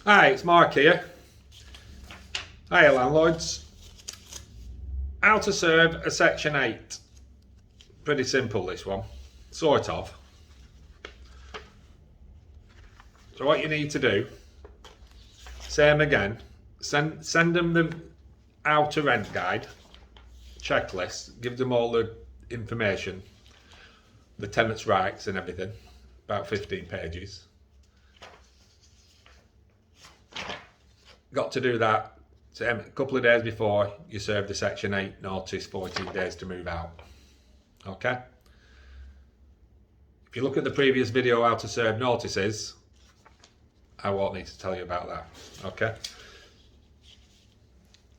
Hi, it's Mark here. Hiya, landlords. How to serve a Section 8. Pretty simple, this one. Sort of. So what you need to do, same again, send them the how to rent guide, checklist, give them all the information, the tenant's rights and everything, about 15 pages. Got to do that a couple of days before you serve the Section 8 notice, 14 days to move out. Okay? If you look at the previous video how to serve notices, I won't need to tell you about that. Okay?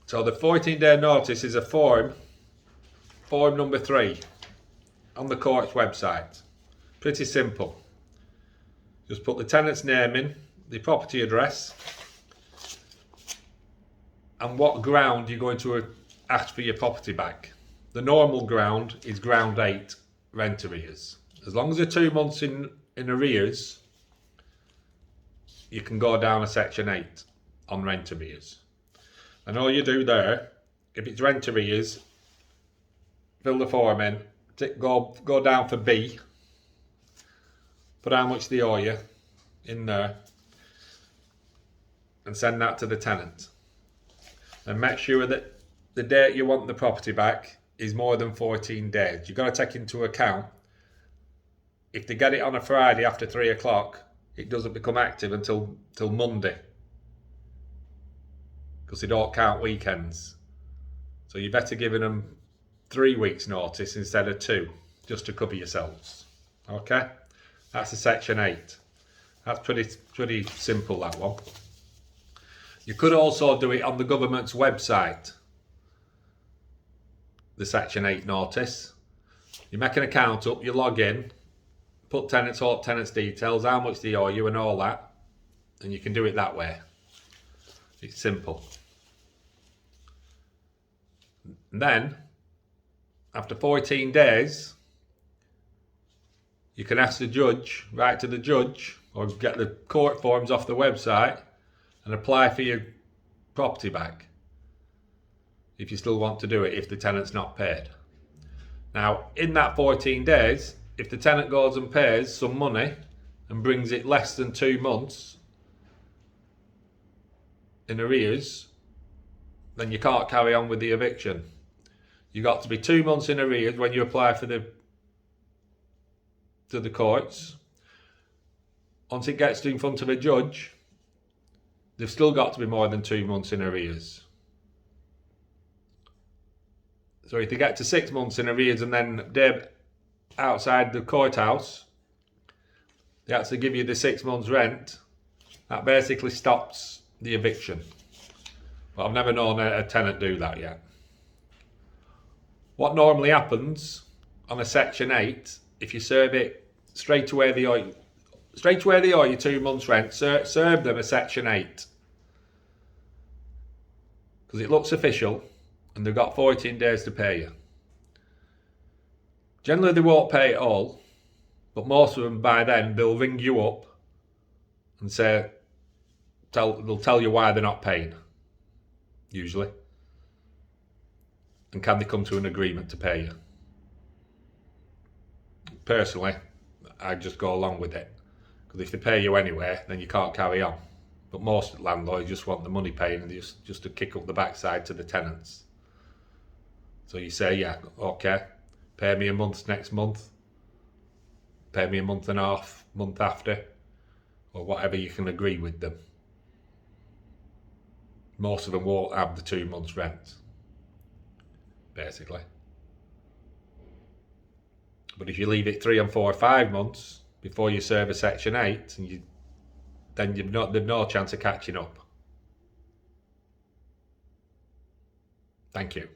So the 14-day notice is a form number 3 on the court's website. Pretty simple. Just put the tenant's name in, the property address, and what ground you're going to ask for your property back. The normal ground is ground 8, rent arrears. As long as they're 2 months in arrears, you can go down a Section 8 on rent arrears. And all you do there, if it's rent arrears, fill the form in, go down for B, put how much they owe you in there, and send that to the tenant. And make sure that the date you want the property back is more than 14 days. You've got to take into account, if they get it on a Friday after 3 o'clock, it doesn't become active until Monday, because they don't count weekends. So you're better giving them 3 weeks notice instead of 2, just to cover yourselves. Okay? That's a Section 8. That's pretty simple, that one. You could also do it on the government's website, the Section 8 notice. You make an account up, you log in, put tenants' details, how much they owe you and all that, and you can do it that way. It's simple. And then, after 14 days, you can ask the judge, write to the judge, or get the court forms off the website and apply for your property back, if you still want to do it, if the tenant's not paid. Now, in that 14 days, if the tenant goes and pays some money and brings it less than 2 months in arrears, then you can't carry on with the eviction. You've got to be 2 months in arrears when you apply to the courts. Once it gets in front of a judge, they've still got to be more than 2 months in arrears. So if they get to 6 months in arrears and then they're outside the courthouse, they actually give you the 6 months rent, that basically stops the eviction. But I've never known a tenant do that yet. What normally happens on a Section 8, if you serve it straight away they owe you 2 months rent, serve them a Section 8. Because it looks official and they've got 14 days to pay you. Generally they won't pay it all, but most of them by then they'll ring you up and say, they'll tell you why they're not paying, usually. And can they come to an agreement to pay you? Personally, I just go along with it. Because if they pay you anyway, then you can't carry on. But most landlords just want the money paying and just to kick up the backside to the tenants. So you say, yeah, okay, pay me a month next month, pay me a month and a half, month after, or whatever you can agree with them. Most of them won't have the 2 months rent, basically. But if you leave it 3 and 4 or 5 months before you serve a Section 8, and they've no chance of catching up. Thank you.